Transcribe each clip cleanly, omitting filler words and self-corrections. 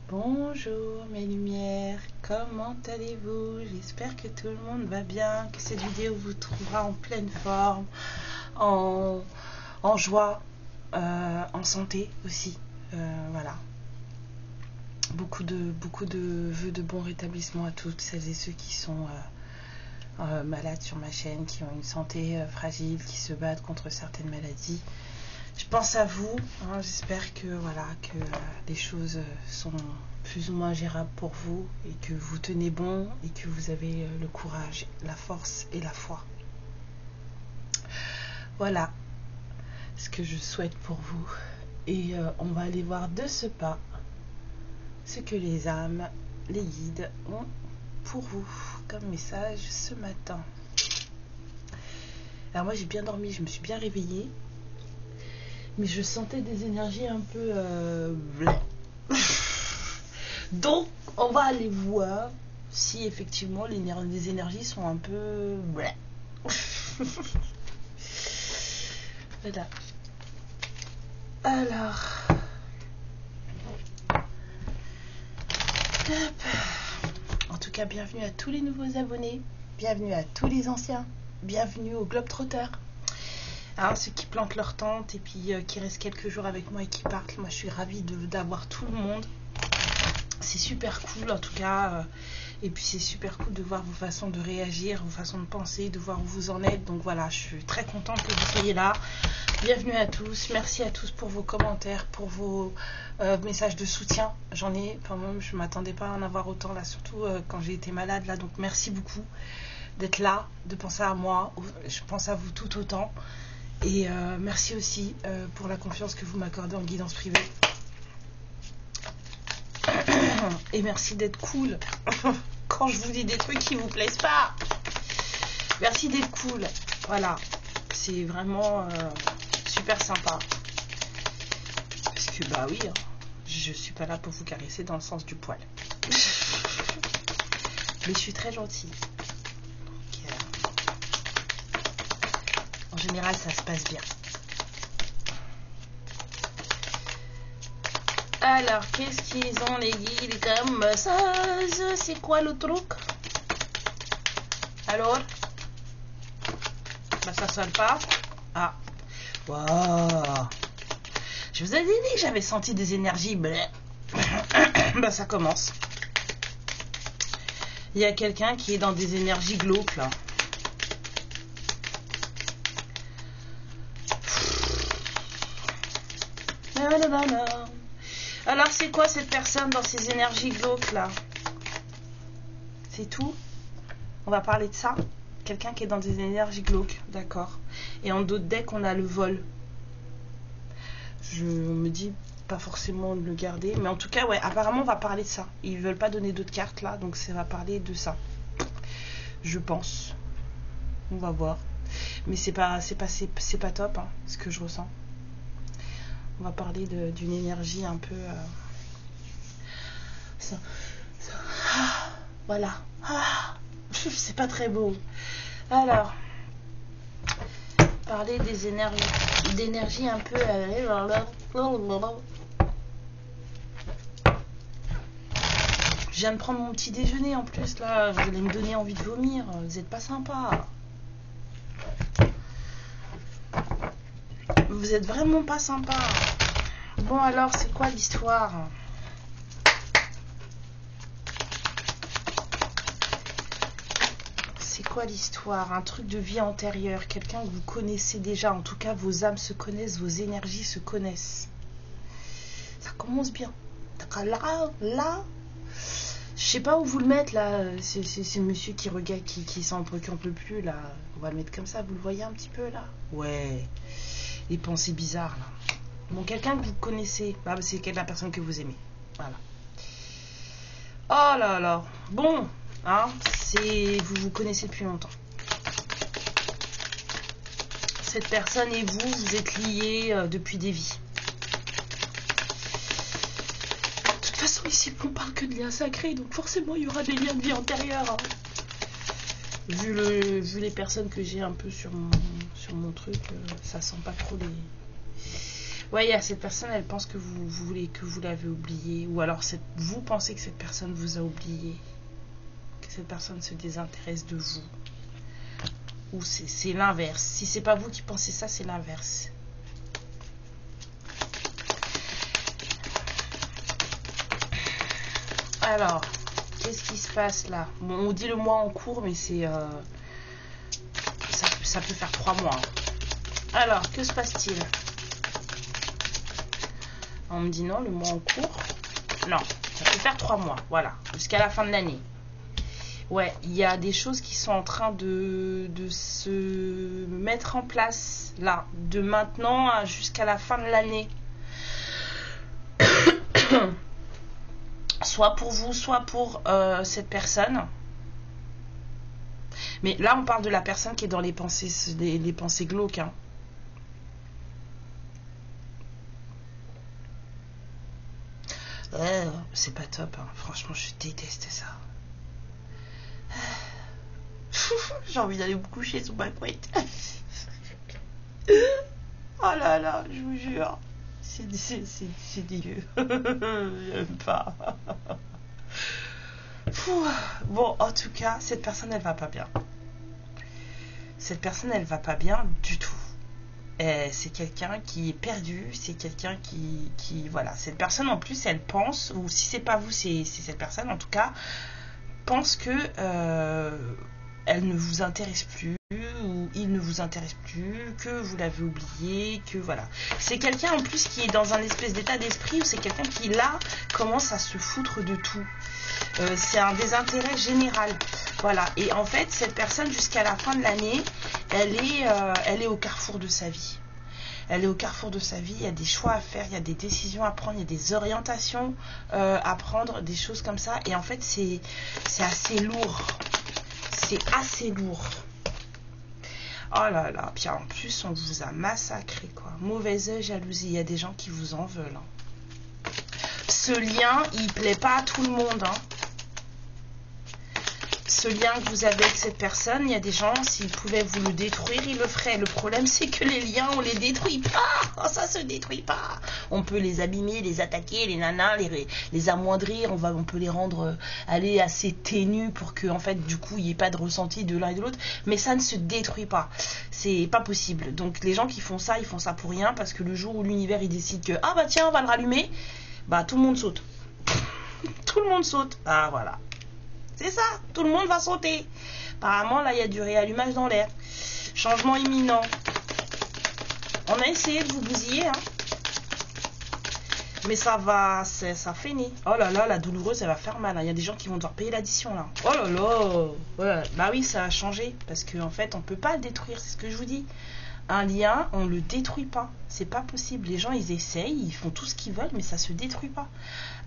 Bonjour mes lumières, comment allez-vous? J'espère que tout le monde va bien, que cette vidéo vous trouvera en pleine forme, en joie, en santé aussi. Voilà. Beaucoup de vœux de bon rétablissement à toutes celles et ceux qui sont malades sur ma chaîne, qui ont une santé fragile, qui se battent contre certaines maladies. Je pense à vous, hein, j'espère que voilà que les choses sont plus ou moins gérables pour vous et que vous tenez bon et que vous avez le courage, la force et la foi. Voilà ce que je souhaite pour vous. Et on va aller voir de ce pas ce que les âmes, les guides ont pour vous comme message ce matin. Alors moi j'ai bien dormi, je me suis bien réveillée. Mais je sentais des énergies un peu donc on va aller voir si effectivement les énergies sont un peu voilà. Alors hop. En tout cas, bienvenue à tous les nouveaux abonnés, bienvenue à tous les anciens, bienvenue aux Globetrotters. Hein, ceux qui plantent leur tente et puis qui restent quelques jours avec moi et qui partent. Moi je suis ravie d'avoir tout le monde. C'est super cool en tout cas. Et puis c'est super cool de voir vos façons de réagir, vos façons de penser, de voir où vous en êtes. Donc voilà, je suis très contente que vous soyez là. Bienvenue à tous. Merci à tous pour vos commentaires, pour vos messages de soutien. J'en ai, enfin même je ne m'attendais pas à en avoir autant là, surtout quand j'ai été malade là. Donc merci beaucoup d'être là, de penser à moi. Je pense à vous tout autant. Et merci aussi pour la confiance que vous m'accordez en guidance privée. Et merci d'être cool quand je vous dis des trucs qui vous plaisent pas. Merci d'être cool. Voilà. C'est vraiment super sympa. Parce que bah oui, hein, je suis pas là pour vous caresser dans le sens du poil. Mais je suis très gentille. En général, ça se passe bien. Alors, qu'est-ce qu'ils ont les guides comme message? C'est quoi le truc? Alors? Bah, ça sonne pas. Ah. Waouh. Je vous ai dit que j'avais senti des énergies. Bah, ça commence. Il y a quelqu'un qui est dans des énergies glauques, là. Alors c'est quoi cette personne dans ces énergies glauques là? C'est tout? On va parler de ça? Quelqu'un qui est dans des énergies glauques, d'accord. Et en d'autres decks on a le vol. Je me dis pas forcément de le garder, mais en tout cas ouais, apparemment on va parler de ça. Ils veulent pas donner d'autres cartes là, donc ça va parler de ça. Je pense. On va voir. Mais c'est pas top hein, ce que je ressens. On va parler d'une énergie un peu voilà. C'est pas très beau. Alors parler des d'énergie un peu je viens de prendre mon petit déjeuner en plus là. Vous allez me donner envie de vomir. Vous êtes pas sympa. Vous êtes vraiment pas sympa. Bon alors c'est quoi l'histoire? C'est quoi l'histoire? Un truc de vie antérieure, quelqu'un que vous connaissez déjà. En tout cas vos âmes se connaissent, vos énergies se connaissent. Ça commence bien. Là je sais pas où vous le mettre là. C'est monsieur qui regarde, qui s'en préoccupe plus là. On va le mettre comme ça, vous le voyez un petit peu là? Ouais. Les pensées bizarres là. Bon, quelqu'un que vous connaissez, bah, c'est la personne que vous aimez. Voilà. Oh là là. Bon, hein, vous connaissez depuis longtemps. Cette personne et vous êtes liés depuis des vies. De toute façon, ici, on parle que de liens sacrés, donc forcément, il y aura des liens de vie antérieure. Hein. Vu les personnes que j'ai un peu sur mon truc, ça sent pas trop les... Ouais, il y a cette personne, elle pense que vous voulez que vous l'avez oubliée. Ou alors vous pensez que cette personne vous a oublié. Que cette personne se désintéresse de vous. Ou c'est l'inverse. Si c'est pas vous qui pensez ça, c'est l'inverse. Alors, qu'est-ce qui se passe là? Bon, on dit le mois en cours, mais c'est... ça peut faire 3 mois. Alors, que se passe-t-il? On me dit non, le mois en cours. Non, ça peut faire 3 mois, voilà, jusqu'à la fin de l'année. Ouais, il y a des choses qui sont en train de se mettre en place, là, de maintenant jusqu'à la fin de l'année. Soit pour vous, soit pour cette personne. Mais là, on parle de la personne qui est dans les pensées glauques, hein. C'est pas top, hein. Franchement, je déteste ça. J'ai envie d'aller me coucher sous ma couette. Oh là là, je vous jure. C'est dégueu. J'aime pas. Bon, en tout cas, cette personne, elle va pas bien. Cette personne, elle va pas bien du tout. C'est quelqu'un qui est perdu, c'est quelqu'un qui voilà, cette personne en plus elle pense, ou si c'est pas vous, c'est cette personne en tout cas, pense que elle ne vous intéresse plus, ou il ne vous intéresse plus, que vous l'avez oublié, que voilà. C'est quelqu'un en plus qui est dans un espèce d'état d'esprit où c'est quelqu'un qui là commence à se foutre de tout. C'est un désintérêt général. Voilà. Et en fait, cette personne, jusqu'à la fin de l'année, elle est au carrefour de sa vie. Elle est au carrefour de sa vie. Il y a des choix à faire, il y a des décisions à prendre, il y a des orientations à prendre, des choses comme ça. Et en fait, c'est assez lourd. C'est assez lourd. Oh là là. Puis en plus, on vous a massacré, quoi. Mauvais œil, jalousie. Il y a des gens qui vous en veulent, hein. Ce lien, il plaît pas à tout le monde, hein. Ce lien que vous avez avec cette personne, il y a des gens, s'ils pouvaient vous le détruire, ils le feraient. Le problème, c'est que les liens, on les détruit pas. Ça se détruit pas. On peut les abîmer, les attaquer, les nanas, les amoindrir. On peut les rendre aller assez ténus pour que, en fait, du coup, il n'y ait pas de ressenti de l'un et de l'autre. Mais ça ne se détruit pas. C'est pas possible. Donc, les gens qui font ça, ils font ça pour rien, parce que le jour où l'univers, il décide que, ah bah tiens, on va le rallumer, bah tout le monde saute. Tout le monde saute. Ah voilà. C'est ça, tout le monde va sauter. Apparemment, là, il y a du réallumage dans l'air. Changement imminent. On a essayé de vous bousiller, hein. Mais ça va, ça finit. Oh là là, la douloureuse, elle va faire mal, hein. Il y a des gens qui vont devoir payer l'addition, là. Oh là là. Ouais. Bah oui, ça a changé. Parce qu'en fait, on peut pas le détruire, c'est ce que je vous dis. Un lien, on le détruit pas. C'est pas possible. Les gens, ils essayent, ils font tout ce qu'ils veulent, mais ça se détruit pas.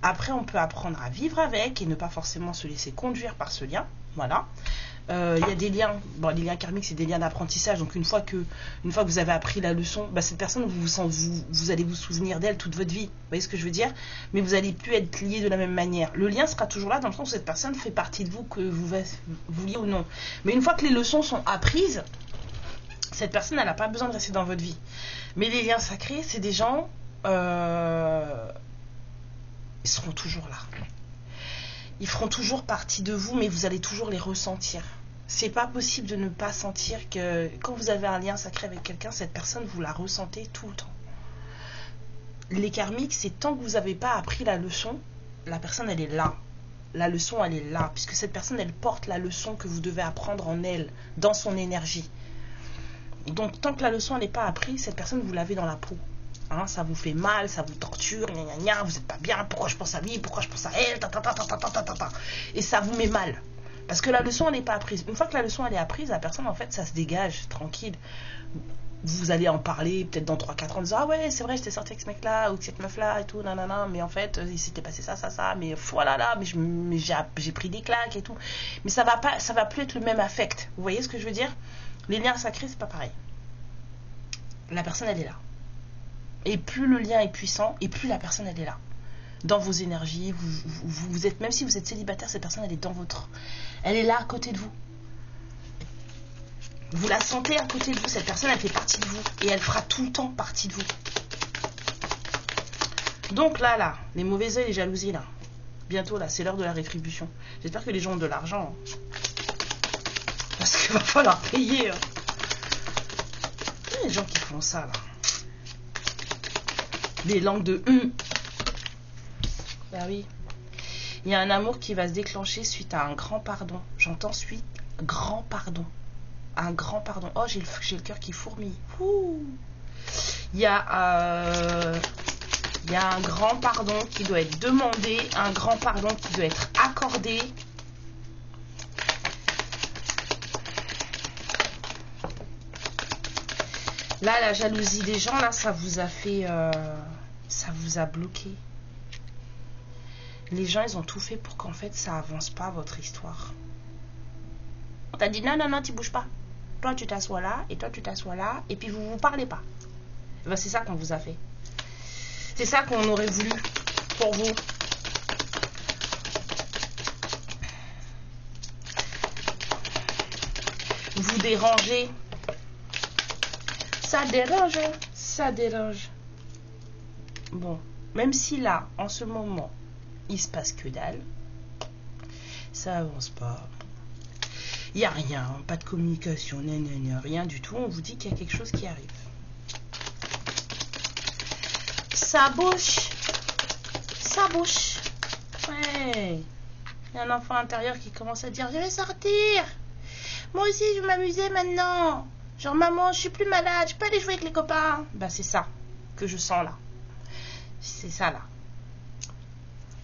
Après, on peut apprendre à vivre avec et ne pas forcément se laisser conduire par ce lien. Voilà. Il y a des liens. Bon, les liens karmiques, c'est des liens d'apprentissage. Donc, une fois que vous avez appris la leçon, bah, cette personne, vous allez vous souvenir d'elle toute votre vie. Vous voyez ce que je veux dire? Mais vous n'allez plus être lié de la même manière. Le lien sera toujours là dans le sens où cette personne fait partie de vous, que vous vouliez ou non. Mais une fois que les leçons sont apprises, cette personne, elle n'a pas besoin de rester dans votre vie. Mais les liens sacrés, c'est des gens... ils seront toujours là. Ils feront toujours partie de vous, mais vous allez toujours les ressentir. C'est pas possible de ne pas sentir que quand vous avez un lien sacré avec quelqu'un, cette personne, vous la ressentez tout le temps. Les karmiques, c'est tant que vous n'avez pas appris la leçon, la personne, elle est là. La leçon, elle est là, puisque cette personne, elle porte la leçon que vous devez apprendre en elle, dans son énergie. Donc, tant que la leçon n'est pas apprise, cette personne, vous l'avez dans la peau. Hein, ça vous fait mal, ça vous torture, gna gna gna, vous n'êtes pas bien, pourquoi je pense à lui, pourquoi je pense à elle, et ça vous met mal. Parce que la leçon, elle n'est pas apprise. Une fois que la leçon, elle est apprise, la personne, en fait, ça se dégage, tranquille. Vous allez en parler peut-être dans 3-4 ans en disant, ah ouais, c'est vrai, j'étais sortie avec ce mec-là, ou avec cette meuf-là, et tout, nanana, mais en fait, il s'était passé ça, mais voilà, là, mais j'ai pris des claques et tout. Mais ça va plus être le même affect. Vous voyez ce que je veux dire? Les liens sacrés, c'est pas pareil. La personne, elle est là. Et plus le lien est puissant, et plus la personne, elle est là. Dans vos énergies, vous êtes, même si vous êtes célibataire, cette personne, elle est dans votre... Elle est là, à côté de vous. Vous la sentez à côté de vous, cette personne, elle fait partie de vous. Et elle fera tout le temps partie de vous. Donc là, les mauvais œils, les jalousies, là. Bientôt, là, c'est l'heure de la rétribution. J'espère que les gens ont de l'argent. Hein. Parce qu'il va falloir payer. Hein. Il y a des gens qui font ça, là. Des langues de Bah oui. Il y a un amour qui va se déclencher suite à un grand pardon. J'entends suite, grand pardon. Un grand pardon. Oh, j'ai le cœur qui fourmille. Ouh. Il y a un grand pardon qui doit être demandé, un grand pardon qui doit être accordé. Là, la jalousie des gens, là, ça vous a fait... ça vous a bloqué. Les gens, ils ont tout fait pour qu'en fait, ça avance pas, votre histoire. On t'a dit, non, non, non, tu bouges pas. Toi, tu t'assois là, et toi, tu t'assois là, et puis vous parlez pas. Ben, c'est ça qu'on vous a fait. C'est ça qu'on aurait voulu pour vous. Vous dérangez. Ça dérange, ça dérange. Bon, même si là, en ce moment, il se passe que dalle, ça avance pas. Il n'y a rien, pas de communication, rien du tout. On vous dit qu'il y a quelque chose qui arrive. Ça bouge. Ça bouge. Ouais. Il y a un enfant intérieur qui commence à dire, je vais sortir. Moi aussi, je vais m'amuser maintenant. Genre, maman, je suis plus malade, je peux aller jouer avec les copains. Bah, c'est ça que je sens là. C'est ça là.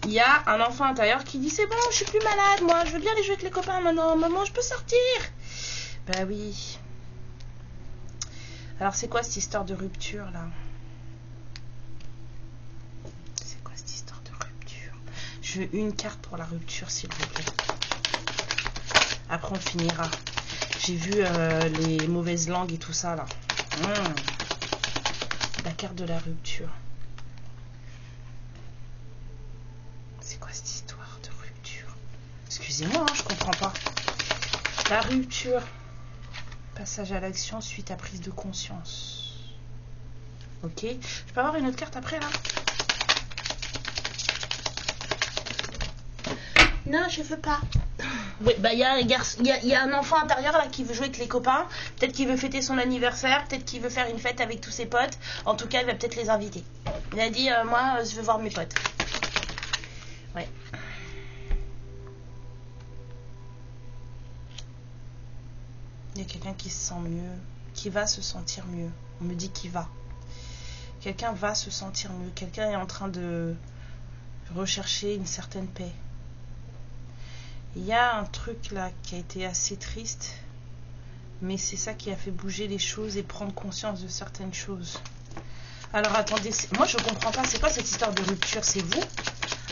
Il y a un enfant intérieur qui dit, c'est bon, je suis plus malade, moi, je veux bien aller jouer avec les copains maintenant. Maman, je peux sortir. Bah oui. Alors, c'est quoi cette histoire de rupture là? C'est quoi cette histoire de rupture? Je veux une carte pour la rupture, s'il vous plaît. Après, on finira. J'ai vu les mauvaises langues et tout ça, là. La carte de la rupture. C'est quoi cette histoire de rupture? Excusez-moi, hein, je comprends pas. La rupture. Passage à l'action suite à prise de conscience. Ok. Je peux avoir une autre carte après, là? Non, je veux pas. Oui, bah il y a un enfant intérieur là qui veut jouer avec les copains. Peut-être qu'il veut fêter son anniversaire. Peut-être qu'il veut faire une fête avec tous ses potes. En tout cas, il va peut-être les inviter. Il a dit, moi, je veux voir mes potes. Ouais. Il y a quelqu'un qui se sent mieux, qui va se sentir mieux. On me dit qu'il va. Quelqu'un va se sentir mieux. Quelqu'un est en train de rechercher une certaine paix. Il y a un truc là qui a été assez triste, mais c'est ça qui a fait bouger les choses et prendre conscience de certaines choses. Alors attendez, moi je comprends pas, c'est quoi cette histoire de rupture? C'est vous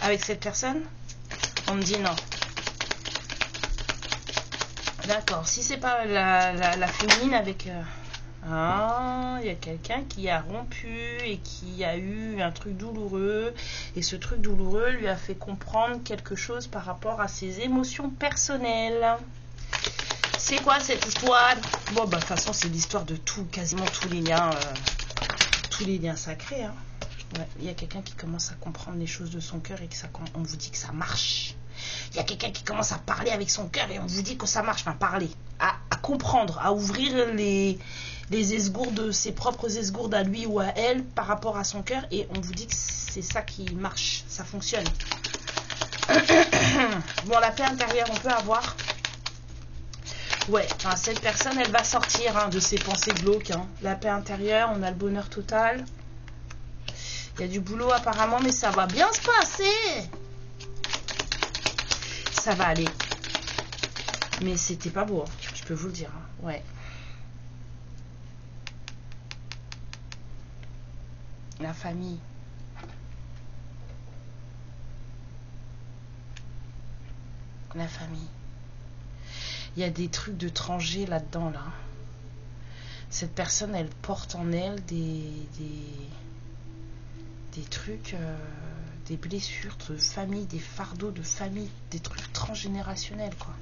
avec cette personne? On me dit non. D'accord, si c'est pas la féminine avec... il y a quelqu'un qui a rompu et qui a eu un truc douloureux, et ce truc douloureux lui a fait comprendre quelque chose par rapport à ses émotions personnelles. C'est quoi cette histoire? Bon, bah de toute façon c'est l'histoire de tout, quasiment tous les liens sacrés, hein. Ouais, il y a quelqu'un qui commence à comprendre les choses de son cœur et que on vous dit que ça marche. Il y a quelqu'un qui commence à parler avec son cœur et on vous dit que ça marche. Enfin, parler, à comprendre, à ouvrir les esgourdes, ses propres esgourdes à lui ou à elle par rapport à son cœur, et on vous dit que c'est ça qui marche, ça fonctionne. Bon, la paix intérieure, on peut avoir. Ouais, enfin, cette personne, elle va sortir de ses pensées glauques. La paix intérieure, on a le bonheur total. Il y a du boulot apparemment, mais ça va bien se passer. Ça va aller. Mais c'était pas beau, je peux vous le dire. Ouais. La famille. La famille. Il y a des trucs d'étrangers là-dedans, là. Cette personne, elle porte en elle des trucs, des blessures de famille, des fardeaux de famille, des trucs transgénérationnels, quoi.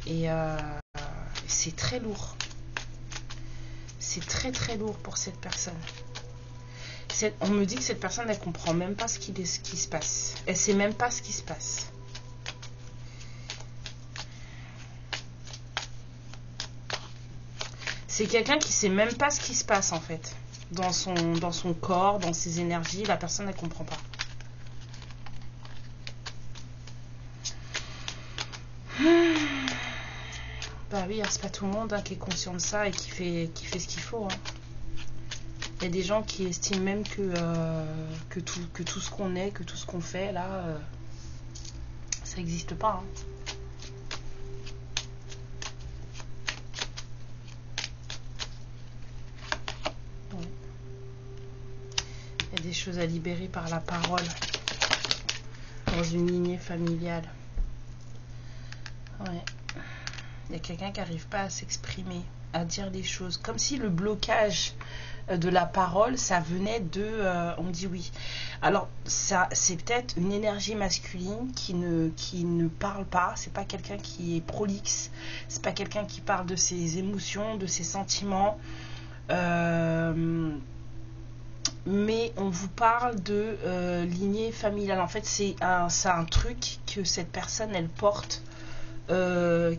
Et c'est très lourd. C'est très très lourd pour cette personne. On me dit que cette personne, elle comprend même pas ce qui se passe. Elle sait même pas ce qui se passe. C'est quelqu'un qui sait même pas ce qui se passe en fait. Dans son corps, dans ses énergies, la personne, elle comprend pas. Bah oui, c'est pas tout le monde qui est conscient de ça et qui fait ce qu'il faut. Il y a des gens qui estiment même que tout ce qu'on est, que tout ce qu'on fait là, ça n'existe pas. Ouais. Il y a des choses à libérer par la parole dans une lignée familiale. Ouais. Il y a quelqu'un qui n'arrive pas à s'exprimer, à dire les choses. Comme si le blocage de la parole, ça venait de... on dit oui. Alors, ça, c'est peut-être une énergie masculine qui ne parle pas. C'est pas quelqu'un qui est prolixe. C'est pas quelqu'un qui parle de ses émotions, de ses sentiments. Mais on vous parle de lignée familiale. En fait, c'est un truc que cette personne, elle porte.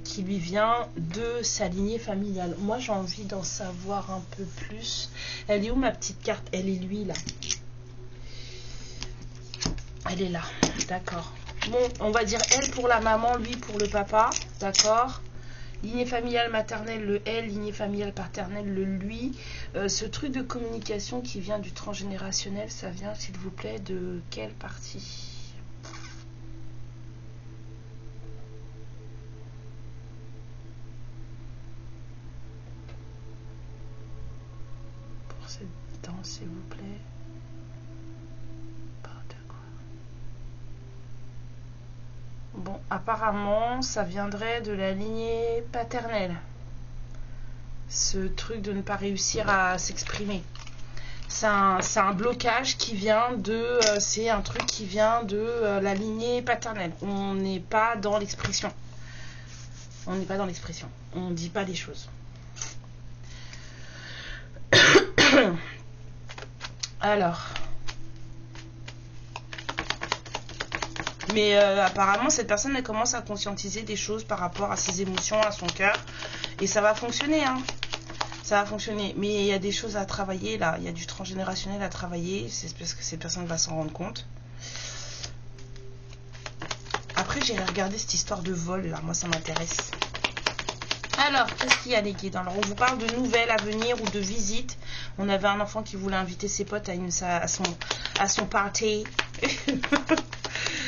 Qui lui vient de sa lignée familiale. Moi j'ai envie d'en savoir un peu plus. Elle est où ma petite carte? Elle est lui là. Elle est là, d'accord. Bon, on va dire elle pour la maman, lui pour le papa, d'accord. Lignée familiale maternelle, le elle, lignée familiale paternelle, le lui. Ce truc de communication qui vient du transgénérationnel, ça vient s'il vous plaît de quelle partie? S'il vous plaît. Bon, apparemment, ça viendrait de la lignée paternelle. Ce truc de ne pas réussir à s'exprimer. C'est un blocage qui vient de... c'est un truc qui vient de la lignée paternelle. On n'est pas dans l'expression. On n'est pas dans l'expression. On ne dit pas les choses. Alors, mais apparemment cette personne elle commence à conscientiser des choses par rapport à ses émotions, à son cœur, et ça va fonctionner, hein. Ça va fonctionner, mais il y a des choses à travailler là, il y a du transgénérationnel à travailler, c'est parce que cette personne va s'en rendre compte. Après j'irai regarder cette histoire de vol là, moi ça m'intéresse. Alors, qu'est-ce qu'il y a les guides? Alors, on vous parle de nouvelles à venir ou de visites. On avait un enfant qui voulait inviter ses potes à son party.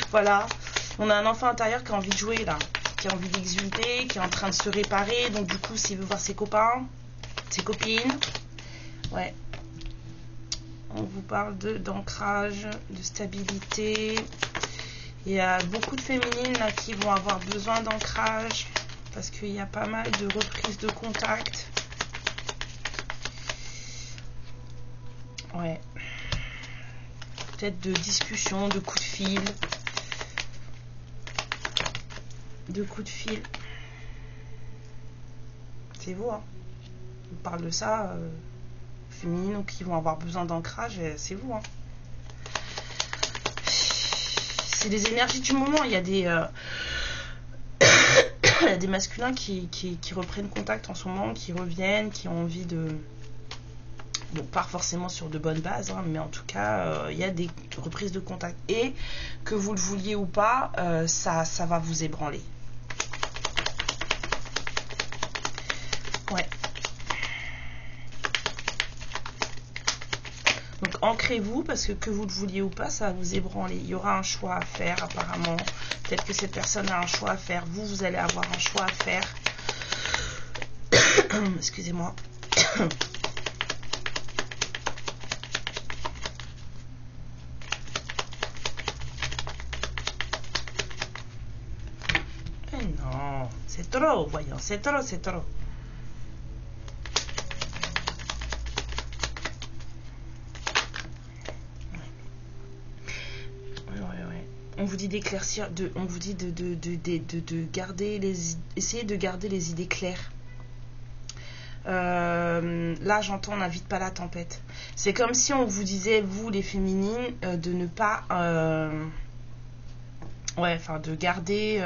Voilà. On a un enfant intérieur qui a envie de jouer là, qui a envie d'exulter, qui est en train de se réparer. Donc du coup, s'il veut voir ses copains, ses copines. Ouais. On vous parle d'ancrage, de stabilité. Il y a beaucoup de féminines là qui vont avoir besoin d'ancrage. Parce qu'il y a pas mal de reprises de contact. Ouais. Peut-être de discussions, de coups de fil. De coups de fil. C'est vous, hein. On parle de ça. Féminines qui vont avoir besoin d'ancrage, c'est vous, hein. C'est les énergies du moment. Il y a des... il y a des masculins qui reprennent contact en ce moment, qui reviennent, qui ont envie de... Bon, pas forcément sur de bonnes bases, hein, mais en tout cas, il y a des reprises de contact. Et que vous le vouliez ou pas, ça va vous ébranler. Ouais. Donc, ancrez-vous, parce que vous le vouliez ou pas, ça va vous ébranler. Il y aura un choix à faire, apparemment. Peut-être que cette personne a un choix à faire. Vous allez avoir un choix à faire. Excusez-moi. Mais non, c'est trop, voyons. C'est trop, c'est trop. On vous dit d'éclaircir, on vous dit de garder essayer de garder les idées claires. Là, j'entends n'invite pas la tempête. C'est comme si on vous disait, vous les féminines, de ne pas... ouais, enfin, de garder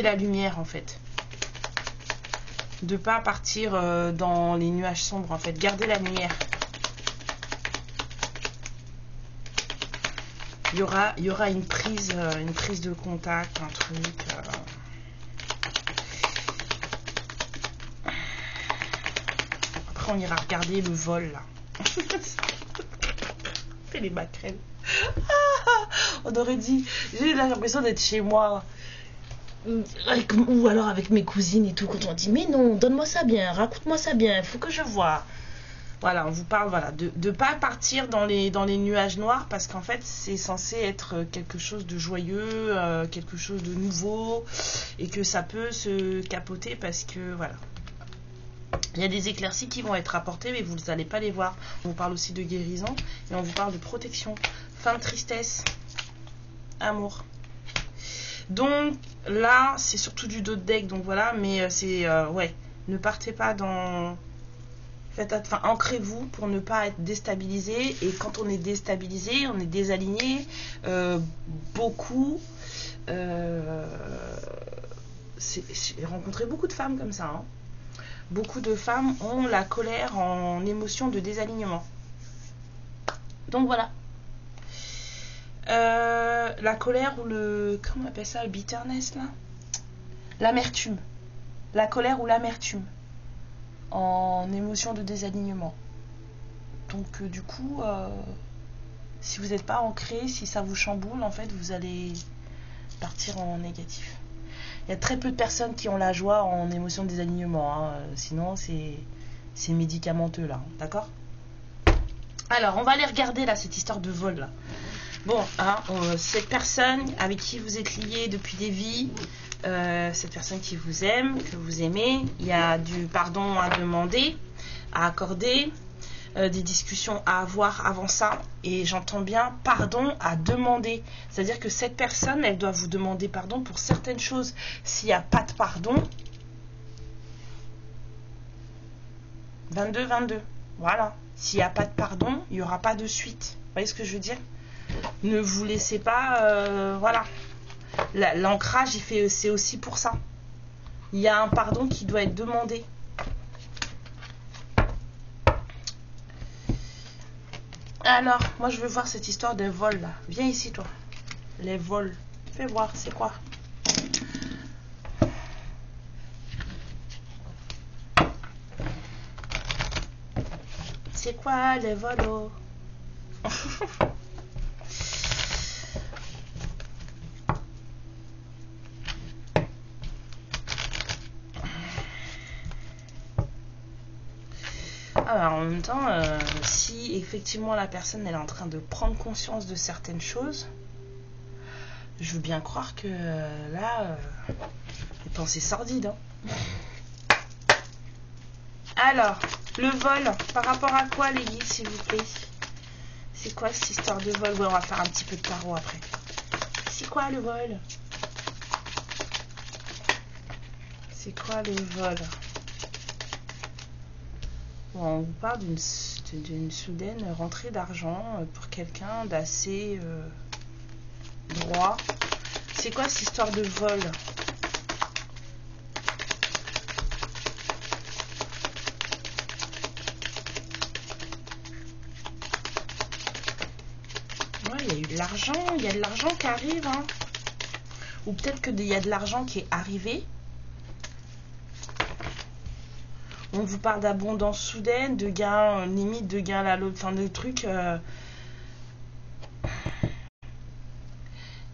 la lumière, en fait. De pas partir dans les nuages sombres, en fait. Garder la lumière. Il y aura une prise de contact, un truc. Après, on ira regarder le vol, là. Fait les maquerelles. On aurait dit, j'ai l'impression d'être chez moi. Ou alors avec mes cousines et tout, quand on dit, mais non, donne-moi ça bien, raconte-moi ça bien, il faut que je vois. Voilà, on vous parle de ne pas partir dans les nuages noirs, parce qu'en fait, c'est censé être quelque chose de joyeux, quelque chose de nouveau, et que ça peut se capoter parce que, voilà. Il y a des éclaircies qui vont être apportées, mais vous n'allez pas les voir. On vous parle aussi de guérison, et on vous parle de protection. Fin de tristesse, amour. Donc, là, c'est surtout du dos de deck, donc voilà, mais c'est, ouais, ne partez pas dans... ancrez-vous pour ne pas être déstabilisé. Et quand on est déstabilisé, on est désaligné. J'ai rencontré beaucoup de femmes comme ça. Hein. Beaucoup de femmes ont la colère en émotion de désalignement. Donc voilà. La colère ou le... Comment on appelle ça? Le bitterness, là? L'amertume. La colère ou l'amertume. En émotion de désalignement. Donc du coup, si vous n'êtes pas ancré, si ça vous chamboule, en fait, vous allez partir en négatif. Il y a très peu de personnes qui ont la joie en émotion de désalignement. Hein. Sinon, c'est médicamenteux, là. D'accord? Alors, on va aller regarder, là, cette histoire de vol, là. Bon, hein, cette personne avec qui vous êtes lié depuis des vies, cette personne qui vous aime, que vous aimez, il y a du pardon à demander, à accorder, des discussions à avoir avant ça, et j'entends bien pardon à demander. C'est-à-dire que cette personne, elle doit vous demander pardon pour certaines choses. S'il n'y a pas de pardon, 22, voilà. S'il n'y a pas de pardon, il n'y aura pas de suite. Vous voyez ce que je veux dire? Ne vous laissez pas... voilà. L'ancrage, c'est aussi pour ça. Il y a un pardon qui doit être demandé. Alors, moi je veux voir cette histoire de vol là. Viens ici toi. Les vols. Fais voir, c'est quoi? C'est quoi les vols? Alors, en même temps, si effectivement la personne elle est en train de prendre conscience de certaines choses, je veux bien croire que là, les pensées sordides. Hein. Alors, le vol, par rapport à quoi les guides, s'il vous plaît? C'est quoi cette histoire de vol? Ouais, on va faire un petit peu de tarot après. C'est quoi le vol? C'est quoi le vol? Bon, on vous parle d'une soudaine rentrée d'argent pour quelqu'un d'assez droit. C'est quoi cette histoire de vol? Ouais, il y a eu de l'argent, il y a de l'argent qui arrive. Hein. Ou peut-être qu'il y a de l'argent qui est arrivé. On vous parle d'abondance soudaine, de gains, limite de gains à l'autre, enfin de trucs.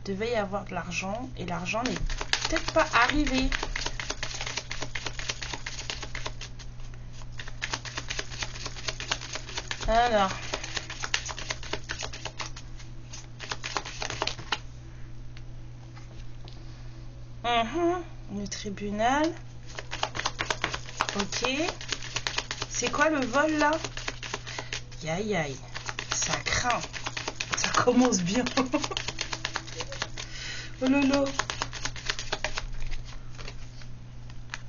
Devait y avoir de l'argent et l'argent n'est peut-être pas arrivé. Alors. Le tribunal. Ok. C'est quoi le vol là? Aïe aïe. Ça craint. Ça commence bien. Oh lolo.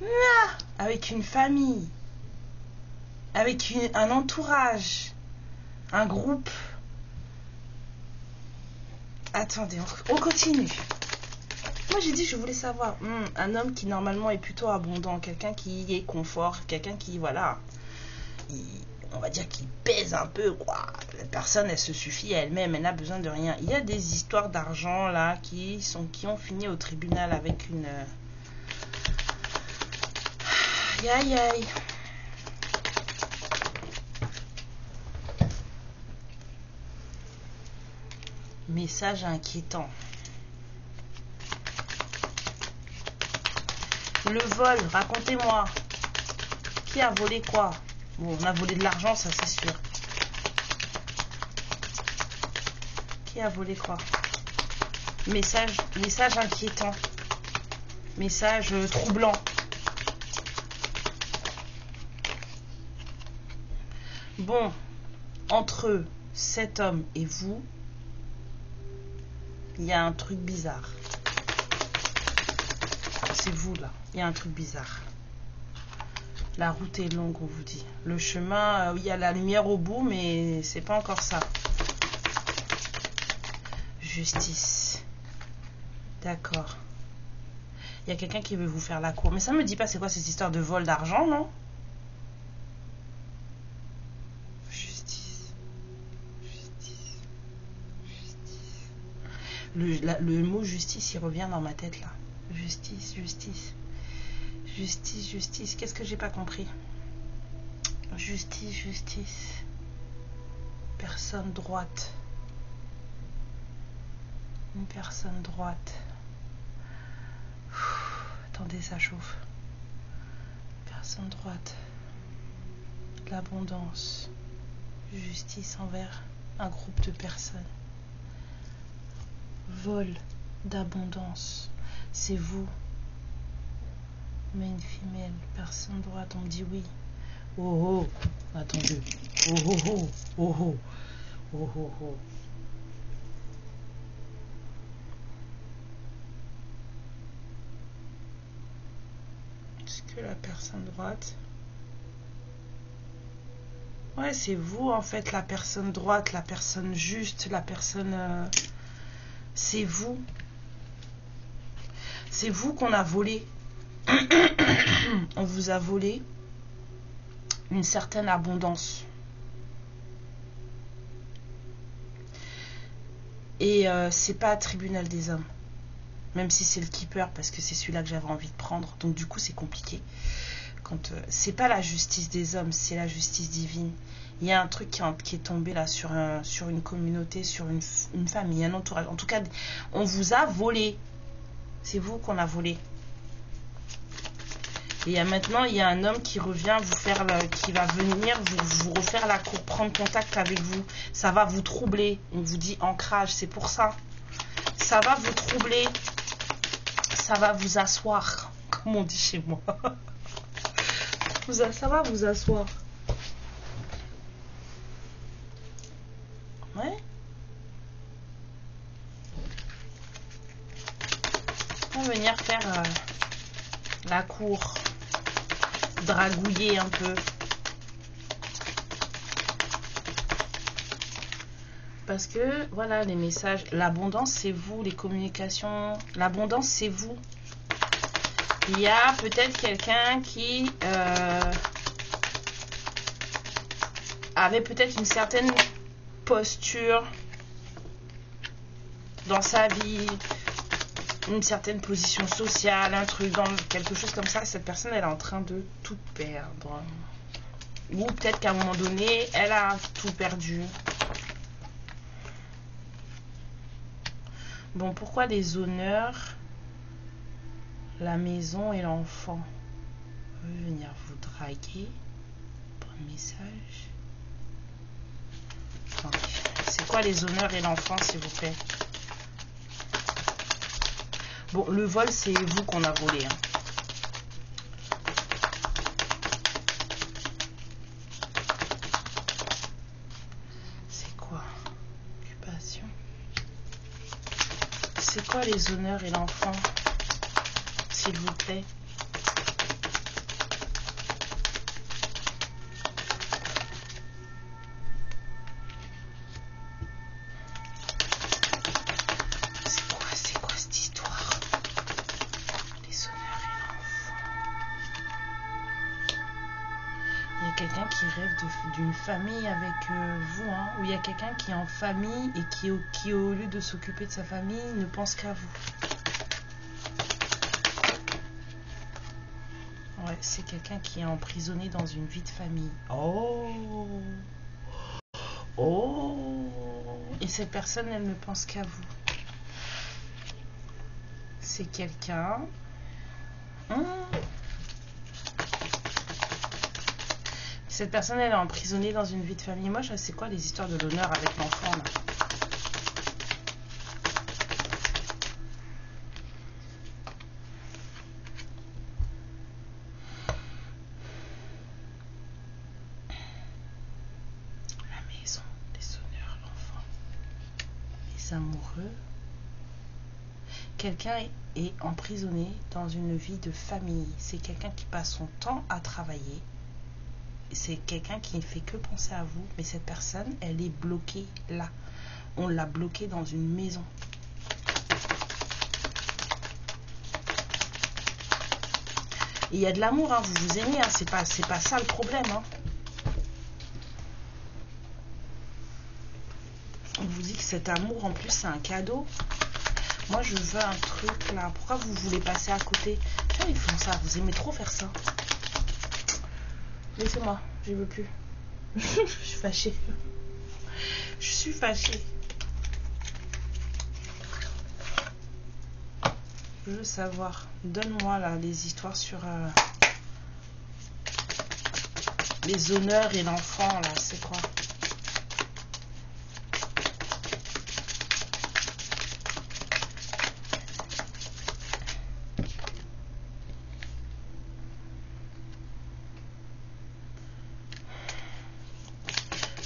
Ah, avec une famille. avec un entourage, un groupe. Attendez, on continue. Moi j'ai dit je voulais savoir. Un homme qui normalement est plutôt abondant, quelqu'un qui est confort, quelqu'un qui, voilà, on va dire qu'il pèse un peu, quoi. La personne, elle se suffit à elle-même, elle n'a besoin de rien. Il y a des histoires d'argent là qui ont fini au tribunal avec une... Aïe aïe aïe. Message inquiétant. Le vol, racontez-moi. Qui a volé quoi? Bon, on a volé de l'argent, ça c'est sûr. Qui a volé quoi? Message inquiétant. Message troublant. Bon, entre cet homme et vous, il y a un truc bizarre. C'est vous là, il y a un truc bizarre. La route est longue, on vous dit. Le chemin, il y a la lumière au bout, mais c'est pas encore ça. Justice. D'accord. Il y a quelqu'un qui veut vous faire la cour. Mais ça me dit pas c'est quoi cette histoire de vol d'argent, non? Justice. Justice. Justice. Le mot justice, il revient dans ma tête là. Justice, justice. Justice, justice. Qu'est-ce que j'ai pas compris? Justice, justice. Personne droite. Une personne droite. Attendez, ça chauffe. Personne droite. L'abondance. Justice envers un groupe de personnes. Vol d'abondance. C'est vous. Mais une femelle, personne droite, on me dit oui. Oh oh, attendez. Oh oh oh, oh oh, oh oh oh. Est-ce que la personne droite... Ouais, c'est vous en fait, la personne droite, la personne juste, la personne... C'est vous. C'est vous qu'on a volé. On vous a volé une certaine abondance. Et c'est pas tribunal des hommes. Même si c'est le keeper, parce que c'est celui-là que j'avais envie de prendre. Donc du coup c'est compliqué. Quand c'est pas la justice des hommes, c'est la justice divine. Il y a un truc qui est tombé là sur une communauté, sur une famille, un entourage. En tout cas, on vous a volé. C'est vous qu'on a volé. Et maintenant, il y a un homme qui revient vous faire, qui va venir vous refaire la cour, prendre contact avec vous. Ça va vous troubler. On vous dit ancrage, c'est pour ça. Ça va vous troubler. Ça va vous asseoir, comme on dit chez moi. Ça va vous asseoir. Ouais. On va venir faire la cour. Dragouiller un peu. Parce que, voilà, les messages. L'abondance, c'est vous. Les communications. L'abondance, c'est vous. Il y a peut-être quelqu'un qui avait peut-être une certaine posture dans sa vie, une certaine position sociale, un truc, dans quelque chose comme ça. Cette personne, elle est en train de tout perdre. Ou peut-être qu'à un moment donné, elle a tout perdu. Bon, pourquoi les honneurs, la maison et l'enfant? On veut venir vous draguer. Bon message. C'est quoi les honneurs et l'enfant, s'il vous plaît? Bon, le vol, c'est vous qu'on a volé. Hein. C'est quoi? Occupation. C'est quoi les honneurs et l'enfant, s'il vous plaît? quelqu'un qui rêve d'une famille avec vous, hein, ou il y a quelqu'un qui est en famille et qui au lieu de s'occuper de sa famille, ne pense qu'à vous. Ouais, c'est quelqu'un qui est emprisonné dans une vie de famille. Oh! Oh! Et cette personne, elle ne pense qu'à vous. C'est quelqu'un... Cette personne, elle est emprisonnée dans une vie de famille. Moi, je sais quoi les histoires de l'honneur avec l'enfant, là? La maison, les honneurs, l'enfant, les amoureux. Quelqu'un est emprisonné dans une vie de famille. C'est quelqu'un qui passe son temps à travailler. C'est quelqu'un qui ne fait que penser à vous. Mais cette personne, elle est bloquée là. On l'a bloquée dans une maison. Il y a de l'amour, hein, vous vous aimez, hein, c'est pas ça le problème. Hein. On vous dit que cet amour, en plus, c'est un cadeau. Moi, je veux un truc là. Pourquoi vous voulez passer à côté? Tiens, ils font ça. Vous aimez trop faire ça. Laissez-moi, je veux plus. Je suis fâchée. Je suis fâchée. Je veux savoir. Donne-moi là les histoires sur les honneurs et l'enfant là. C'est quoi?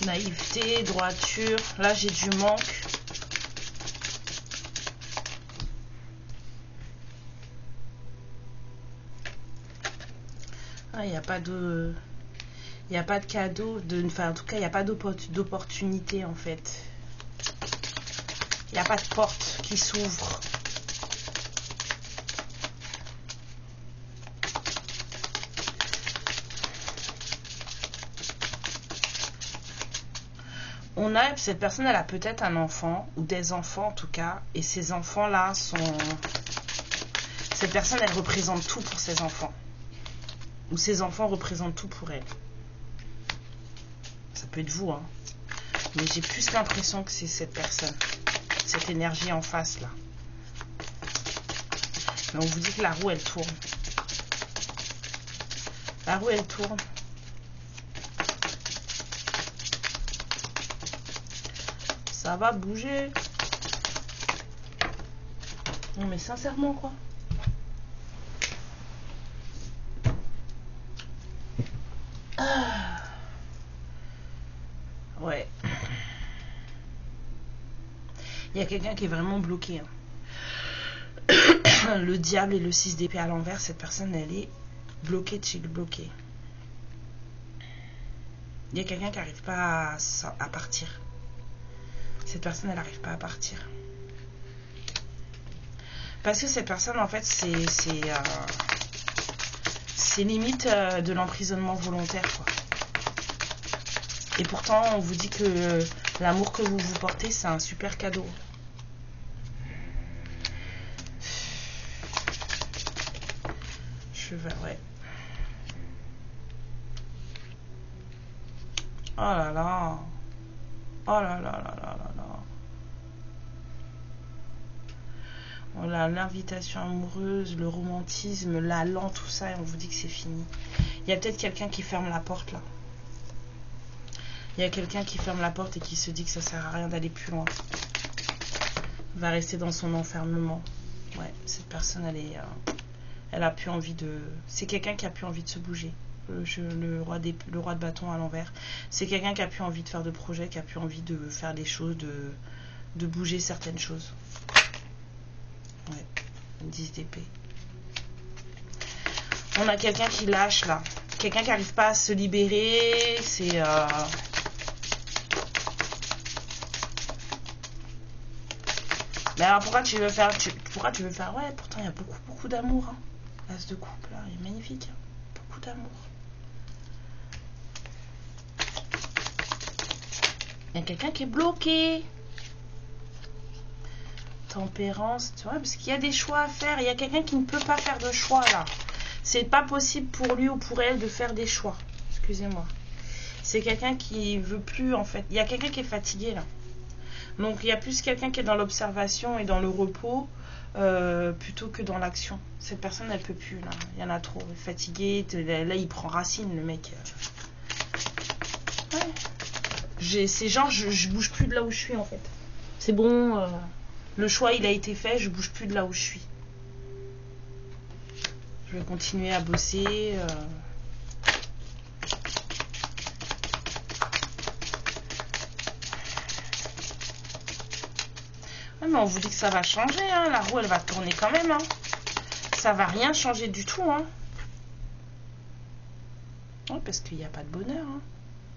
Naïveté, droiture. Là, j'ai du manque. Ah, il n'y a pas de... Il n'y a pas de cadeau. Enfin, en tout cas, il n'y a pas d'opportunité, en fait. Il n'y a pas de porte qui s'ouvre. Cette personne, elle a peut-être un enfant, ou des enfants en tout cas, et ces enfants-là sont... Cette personne, elle représente tout pour ses enfants. Ou ses enfants représentent tout pour elle. Ça peut être vous, hein. Mais j'ai plus l'impression que c'est cette personne. Cette énergie en face, là. Mais on vous dit que la roue, elle tourne. La roue, elle tourne. Ça va bouger. Non mais sincèrement quoi. Ah. Ouais. Il y a quelqu'un qui est vraiment bloqué. Hein. Le diable et le 6 d'épée à l'envers, cette personne elle est bloquée, bloquée. Il y a quelqu'un qui n'arrive pas à partir. Cette personne, elle n'arrive pas à partir. Parce que cette personne, en fait, c'est limite de l'emprisonnement volontaire, quoi. Et pourtant, on vous dit que l'amour que vous vous portez, c'est un super cadeau. Je vais, ouais. Oh là là. Oh là là là là là là. Voilà, l'invitation amoureuse, le romantisme, l'allant, tout ça, et on vous dit que c'est fini. Il y a peut-être quelqu'un qui ferme la porte là. Il y a quelqu'un qui ferme la porte et qui se dit que ça sert à rien d'aller plus loin. Il va rester dans son enfermement. Ouais, cette personne, elle a plus envie de... C'est quelqu'un qui a plus envie de se bouger. Le roi de bâton à l'envers. C'est quelqu'un qui a plus envie de faire de projets, qui a plus envie de faire des choses, de bouger certaines choses. Ouais, 10 d'épée. On a quelqu'un qui lâche là. Quelqu'un qui n'arrive pas à se libérer. C'est... Mais alors pourquoi tu veux faire... Ouais, pourtant il y a beaucoup d'amour. Hein. L'as de coupe là, il est magnifique. Hein. Beaucoup d'amour. Il y a quelqu'un qui est bloqué. Tempérance, tu vois, parce qu'il y a des choix à faire. Il y a quelqu'un qui ne peut pas faire de choix là. C'est pas possible pour lui ou pour elle de faire des choix. Excusez-moi. C'est quelqu'un qui veut plus en fait. Il y a quelqu'un qui est fatigué là. Donc il y a plus quelqu'un qui est dans l'observation et dans le repos plutôt que dans l'action. Cette personne elle peut plus là. Il y en a trop. Elle est fatiguée. Là il prend racine le mec. Ouais. C'est genre je bouge plus de là où je suis en fait. C'est bon. Le choix il a été fait. Je bouge plus de là où je suis. Je vais continuer à bosser. Mais on vous dit que ça va changer, hein. La roue elle va tourner quand même, hein. Ça va rien changer du tout, hein. Ouais, parce qu'il n'y a pas de bonheur, hein.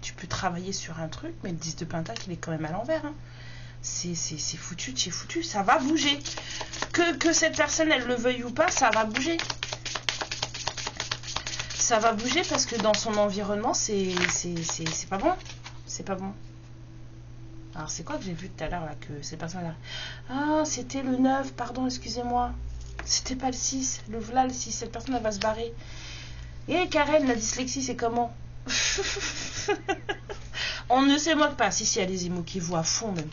Tu peux travailler sur un truc, mais le 10 de pentacle il est quand même à l'envers, hein. C'est foutu de chez foutu, ça va bouger. Que cette personne elle le veuille ou pas, ça va bouger. Ça va bouger parce que dans son environnement c'est pas bon. C'est pas bon. Alors, c'est quoi que j'ai vu tout à l'heure, là, que ces personnes-là... Ah, c'était le 9, pardon, excusez-moi. C'était pas le 6. Là, le 6, cette personne, elle va se barrer. Et Karen, la dyslexie, c'est comment? On ne se moque pas. Si, allez-y, moquez-vous à fond, même.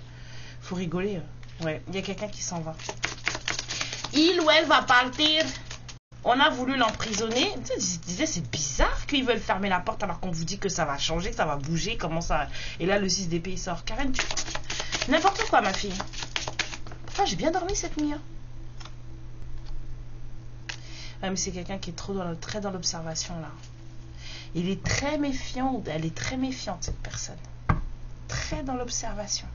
Faut rigoler. Ouais, il y a quelqu'un qui s'en va. Il ou elle va partir. On a voulu l'emprisonner. Je disais, c'est bizarre qu'ils veulent fermer la porte alors qu'on vous dit que ça va changer, que ça va bouger. Comment ça... Et là, le 6 d'épée, il sort. Karen, tu... N'importe quoi, ma fille. Ah, j'ai bien dormi cette nuit. Hein. Ah, mais c'est quelqu'un qui est très dans l'observation, là. Il est très méfiant. Elle est très méfiante, cette personne. Très dans l'observation.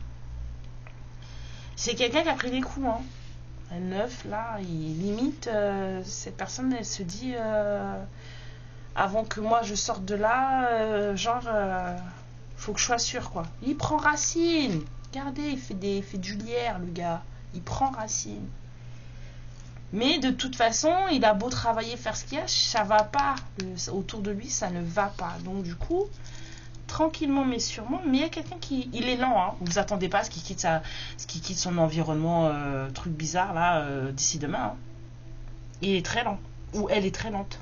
C'est quelqu'un qui a pris des coups, hein. Un 9, là, il limite, cette personne, elle se dit, avant que moi je sorte de là, faut que je sois sûr, quoi. Il prend racine. Regardez, il fait du lierre, le gars. Il prend racine. Mais de toute façon, il a beau travailler, faire ce qu'il y a, ça va pas. Autour de lui, ça ne va pas. Donc, du coup, tranquillement mais sûrement, mais il y a quelqu'un qui... Il est lent, hein. Vous attendez pas à ce qu'il quitte son environnement, truc bizarre, là, d'ici demain. Hein. Il est très lent. Ou elle est très lente.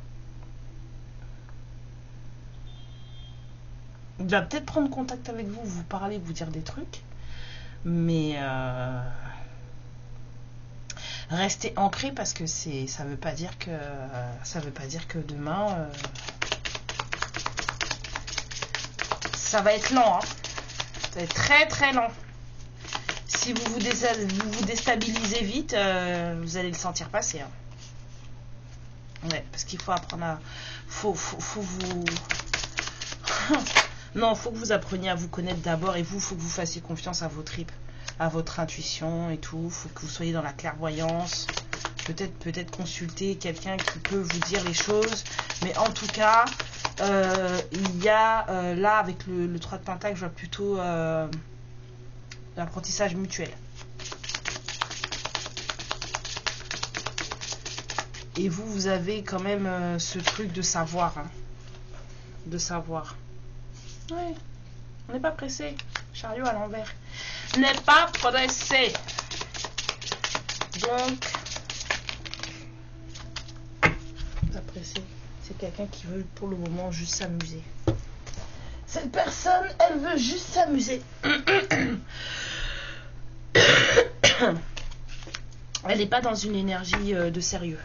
Il va peut-être prendre contact avec vous, vous parler, vous dire des trucs. Mais... restez ancré parce que ça veut pas dire que... Ça veut pas dire que demain... ça va être lent, hein. Ça va être très très lent. Si vous vous déstabilisez vite, vous allez le sentir passer. Hein. Ouais, parce qu'il faut apprendre à... Faut vous... Non, faut que vous appreniez à vous connaître d'abord et faut que vous fassiez confiance à vos tripes, à votre intuition et tout. Faut que vous soyez dans la clairvoyance. Peut-être consulter quelqu'un qui peut vous dire les choses. Mais en tout cas... il y a là avec le 3 de pentacle, je vois plutôt l'apprentissage mutuel. Et vous avez quand même ce truc de savoir. Hein. De savoir. Ouais. On n'est pas pressé. Chariot à l'envers. N'est pas pressé. Donc, pas pressé. C'est quelqu'un qui veut pour le moment juste s'amuser. Cette personne, elle veut juste s'amuser. Elle n'est pas dans une énergie de sérieux.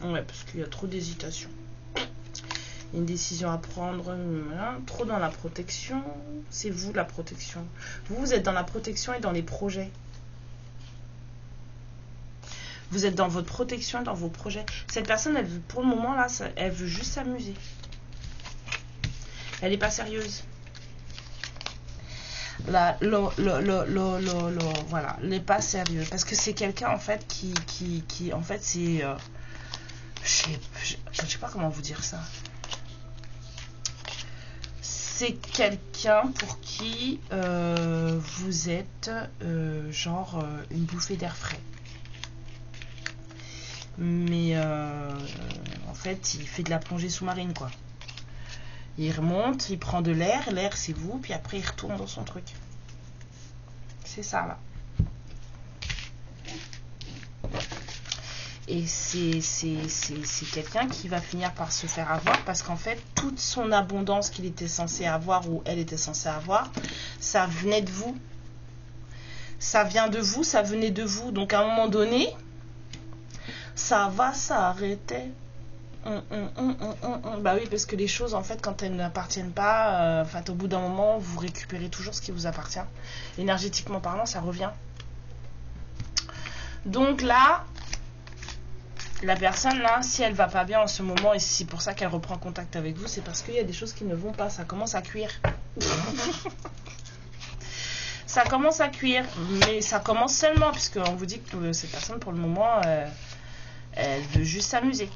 Ouais, parce qu'il y a trop d'hésitation. Il y a une décision à prendre. Voilà. Trop dans la protection. C'est vous la protection. Vous êtes dans la protection et dans les projets. Vous êtes dans votre protection, dans vos projets. Cette personne, elle veut, pour le moment, là, elle veut juste s'amuser. Elle n'est pas sérieuse. Là, voilà, elle n'est pas sérieuse. Parce que c'est quelqu'un, en fait, qui en fait, c'est... je sais pas comment vous dire ça. C'est quelqu'un pour qui vous êtes, une bouffée d'air frais. Mais en fait il fait de la plongée sous-marine quoi. Il remonte, il prend de l'air, l'air c'est vous, puis après il retourne dans son truc. C'est ça là. Et c'est quelqu'un qui va finir par se faire avoir parce qu'en fait, toute son abondance qu'il était censé avoir ou elle était censée avoir, ça venait de vous. Ça vient de vous, ça venait de vous. Donc à un moment donné, ça va s'arrêter. Bah oui, parce que les choses, en fait, quand elles n'appartiennent pas, au bout d'un moment, vous récupérez toujours ce qui vous appartient. Énergétiquement parlant, ça revient. Donc là, la personne là, si elle va pas bien en ce moment, et c'est pour ça qu'elle reprend contact avec vous, c'est parce qu'il y a des choses qui ne vont pas, ça commence à cuire. Ça commence à cuire, mais ça commence seulement, puisqu'on vous dit que cette personne, pour le moment, elle veut juste s'amuser.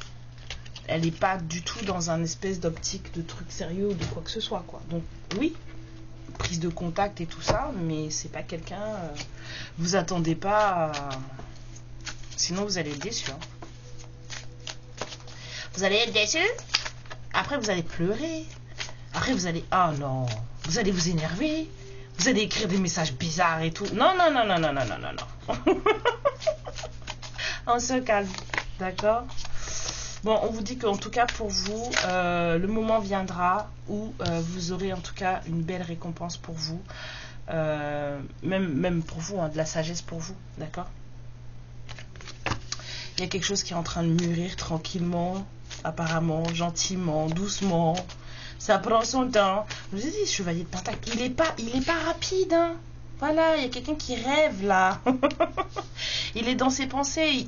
Elle n'est pas du tout dans un espèce d'optique de truc sérieux ou de quoi que ce soit, quoi. Donc oui, prise de contact et tout ça, mais c'est pas quelqu'un, vous attendez pas, sinon vous allez être déçu. Hein. Vous allez être déçu, après vous allez pleurer, après vous allez, ah non, vous allez vous énerver, vous allez écrire des messages bizarres et tout. Non. On se calme, d'accord? Bon, on vous dit qu'en tout cas pour vous, le moment viendra où vous aurez en tout cas une belle récompense pour vous. Même pour vous, hein, de la sagesse pour vous, d'accord? Il y a quelque chose qui est en train de mûrir tranquillement, apparemment, gentiment, doucement. Ça prend son temps. Je vous ai dit, chevalier de pentacle, il est pas rapide, hein. Voilà, il y a quelqu'un qui rêve là. Il est dans ses pensées.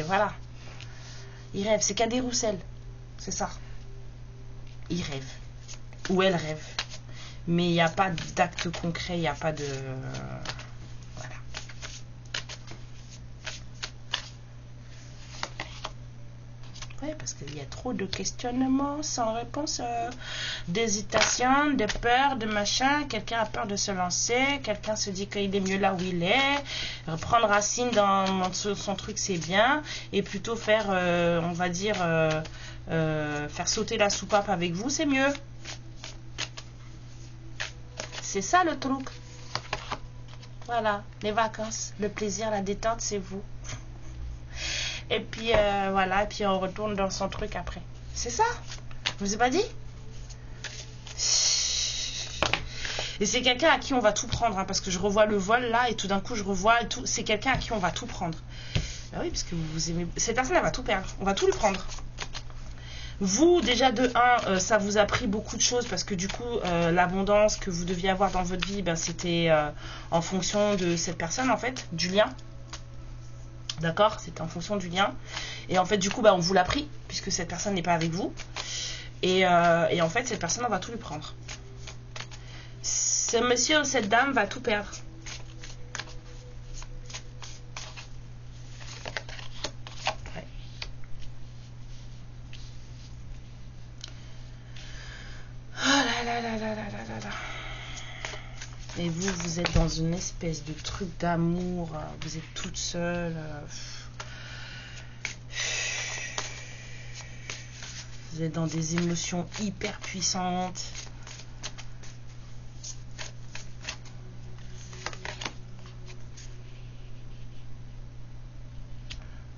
Voilà. Il rêve. C'est Cadet Roussel. C'est ça. Il rêve. Ou elle rêve. Mais il n'y a pas d'acte concret. Il n'y a pas de... Voilà. Oui, parce qu'il y a trop de questionnements sans réponse, d'hésitation, de peur, de machin. Quelqu'un a peur de se lancer, quelqu'un se dit qu'il est mieux là où il est. Prendre racine dans son truc, c'est bien. Et plutôt faire, on va dire, faire sauter la soupape avec vous, c'est mieux. C'est ça le truc. Voilà, les vacances, le plaisir, la détente, c'est vous. Et puis voilà, et puis on retourne dans son truc après. C'est ça? Je vous ai pas dit? Et c'est quelqu'un à qui on va tout prendre, hein, parce que je revois le vol là, et tout d'un coup je revois et tout. C'est quelqu'un à qui on va tout prendre. Ben oui, parce que vous aimez. Cette personne, elle va tout perdre. On va tout lui prendre. Vous, déjà de 1, ça vous a pris beaucoup de choses, parce que du coup, l'abondance que vous deviez avoir dans votre vie, ben, c'était en fonction de cette personne, en fait, du lien. D'accord? C'était en fonction du lien. Et en fait, du coup, bah, on vous l'a pris, puisque cette personne n'est pas avec vous. Et en fait, cette personne, on va tout lui prendre. Ce monsieur ou cette dame va tout perdre. Ouais. Oh là là là là là là là là. Et vous êtes dans une espèce de truc d'amour, vous êtes toute seule. Vous êtes dans des émotions hyper puissantes.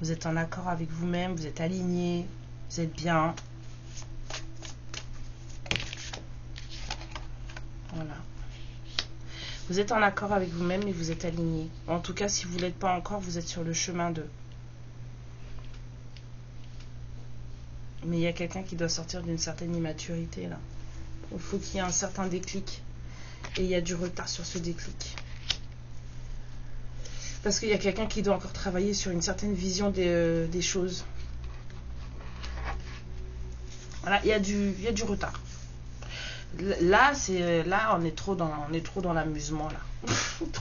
Vous êtes en accord avec vous-même, vous êtes aligné, vous êtes bien. Voilà. Vous êtes en accord avec vous-même et vous êtes aligné. En tout cas, si vous ne l'êtes pas encore, vous êtes sur le chemin de. Mais il y a quelqu'un qui doit sortir d'une certaine immaturité là. Il faut qu'il y ait un certain déclic. Et il y a du retard sur ce déclic. Parce qu'il y a quelqu'un qui doit encore travailler sur une certaine vision des choses. Voilà, il y a du retard. Là, on est trop dans l'amusement là.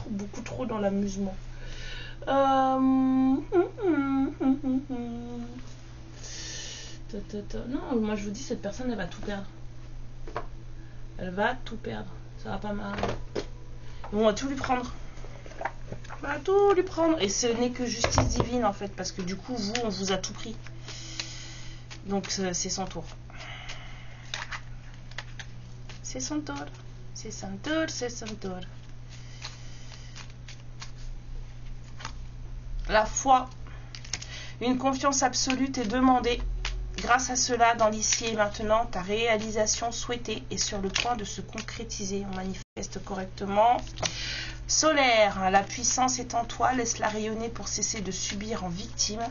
Beaucoup trop dans l'amusement. Non, moi je vous dis, cette personne, elle va tout perdre. Elle va tout perdre. Ça va pas mal. On va tout lui prendre. On va tout lui prendre. Et ce n'est que justice divine en fait, parce que du coup, on vous a tout pris. Donc c'est son tour. C'est son tour. C'est son tour, c'est son tour. La foi. Une confiance absolue est demandée. Grâce à cela, dans l'ici et maintenant, ta réalisation souhaitée est sur le point de se concrétiser. On manifeste correctement. Solaire, la puissance est en toi, laisse-la rayonner pour cesser de subir en victime.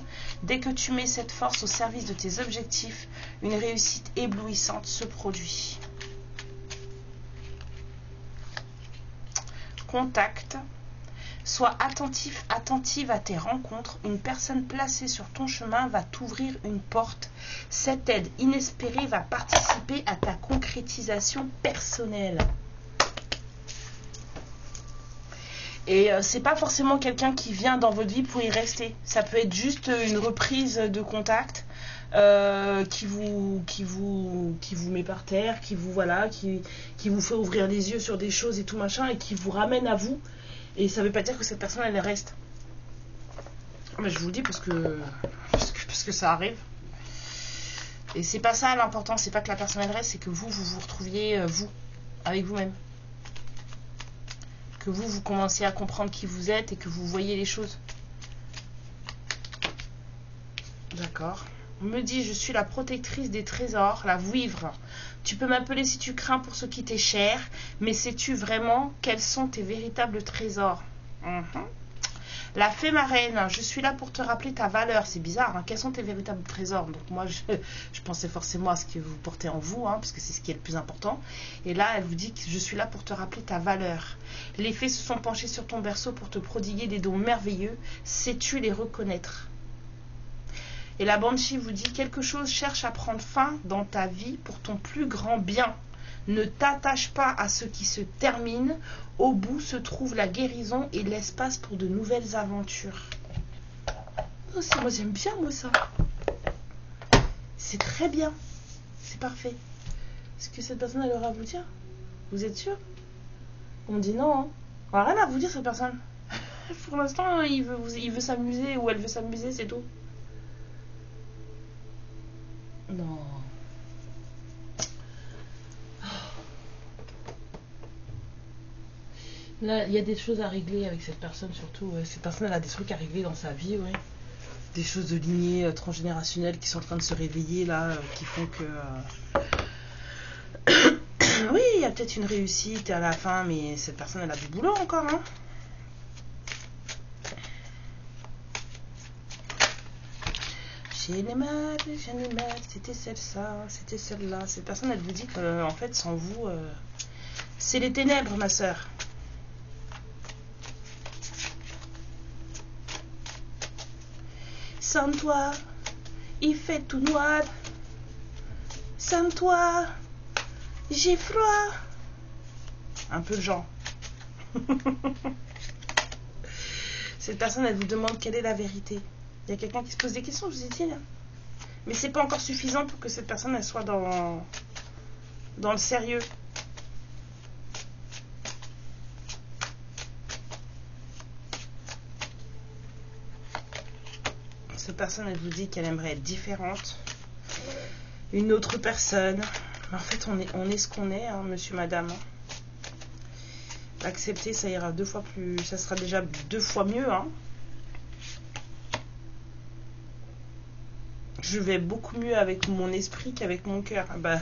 Dès que tu mets cette force au service de tes objectifs, une réussite éblouissante se produit. Contact. Sois attentif, attentive à tes rencontres. Une personne placée sur ton chemin va t'ouvrir une porte. Cette aide inespérée va participer à ta concrétisation personnelle. Et c'est pas forcément quelqu'un qui vient dans votre vie pour y rester. Ça peut être juste une reprise de contact qui vous met par terre, qui vous fait ouvrir les yeux sur des choses et tout machin, et qui vous ramène à vous. Et ça veut pas dire que cette personne elle reste. Mais je vous le dis parce que ça arrive. Et c'est pas ça l'important, c'est pas que la personne elle reste, c'est que vous retrouviez vous avec vous-même. Que vous commencez à comprendre qui vous êtes et que vous voyez les choses. D'accord. On me dit, je suis la protectrice des trésors, la vouivre. Tu peux m'appeler si tu crains pour ce qui t'est cher, mais sais-tu vraiment quels sont tes véritables trésors? La fée marraine, je suis là pour te rappeler ta valeur. C'est bizarre, hein. Quels sont tes véritables trésors? Donc moi, je pensais forcément à ce que vous portez en vous, hein, parce que c'est ce qui est le plus important. Et là, elle vous dit que je suis là pour te rappeler ta valeur. Les fées se sont penchés sur ton berceau pour te prodiguer des dons merveilleux. Sais-tu les reconnaître? Et la Banshee vous dit, quelque chose cherche à prendre fin dans ta vie pour ton plus grand bien. Ne t'attache pas à ce qui se termine. Au bout se trouve la guérison et l'espace pour de nouvelles aventures. Oh, moi j'aime bien moi ça. C'est très bien. C'est parfait. Est-ce que cette personne elle aura à vous dire? Vous êtes sûr? On me dit non. Hein. On n'a rien à vous dire cette personne. Pour l'instant il veut s'amuser ou elle veut s'amuser, c'est tout. Non. Là, il y a des choses à régler avec cette personne, surtout. Ouais. Cette personne, elle a des trucs à régler dans sa vie, ouais. Des choses de lignée transgénérationnelle qui sont en train de se réveiller, là, qui font que... oui, il y a peut-être une réussite à la fin, mais cette personne, elle a du boulot encore, hein. J'ai les mal, c'était celle-là, c'était celle-là. Cette personne, elle vous dit qu'en fait, sans vous, c'est les ténèbres, ma sœur. Sans toi, il fait tout noir. Sans toi, j'ai froid. Un peu le genre. Cette personne, elle vous demande quelle est la vérité. Il y a quelqu'un qui se pose des questions, je vous ai dit là. Mais c'est pas encore suffisant pour que cette personne, elle soit dans le sérieux. Cette personne, elle vous dit qu'elle aimerait être différente. Une autre personne. Mais en fait, on est ce qu'on est, hein, monsieur, madame. Accepter, ça ira 2 fois plus... Ça sera déjà 2 fois mieux, hein. Je vais beaucoup mieux avec mon esprit qu'avec mon cœur. Bah...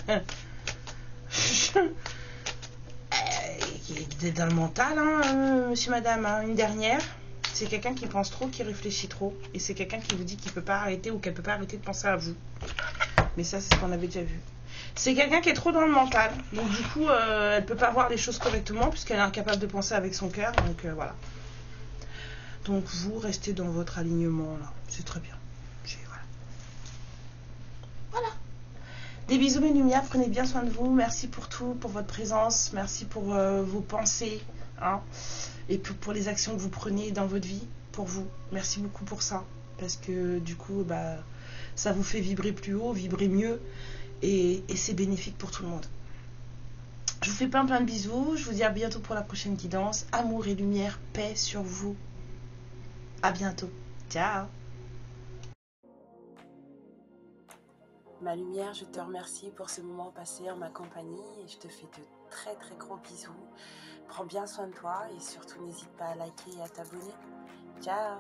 Il est dans le mental, hein, monsieur, madame. Hein. Une dernière... C'est quelqu'un qui pense trop, qui réfléchit trop. Et c'est quelqu'un qui vous dit qu'il ne peut pas arrêter ou qu'elle ne peut pas arrêter de penser à vous. Mais ça, c'est ce qu'on avait déjà vu. C'est quelqu'un qui est trop dans le mental. Donc du coup, elle ne peut pas voir les choses correctement puisqu'elle est incapable de penser avec son cœur. Donc voilà. Donc vous restez dans votre alignement là. C'est très bien. Voilà. Des bisous mes lumières. Prenez bien soin de vous. Merci pour tout, pour votre présence. Merci pour vos pensées. Hein. Et pour les actions que vous prenez dans votre vie, pour vous. Merci beaucoup pour ça. Parce que du coup, bah, ça vous fait vibrer plus haut, vibrer mieux. Et c'est bénéfique pour tout le monde. Je vous fais plein de bisous. Je vous dis à bientôt pour la prochaine guidance. Amour et lumière, paix sur vous. À bientôt. Ciao. Ma lumière, je te remercie pour ce moment passé en ma compagnie et je te fais de très très gros bisous. Prends bien soin de toi et surtout n'hésite pas à liker et à t'abonner. Ciao!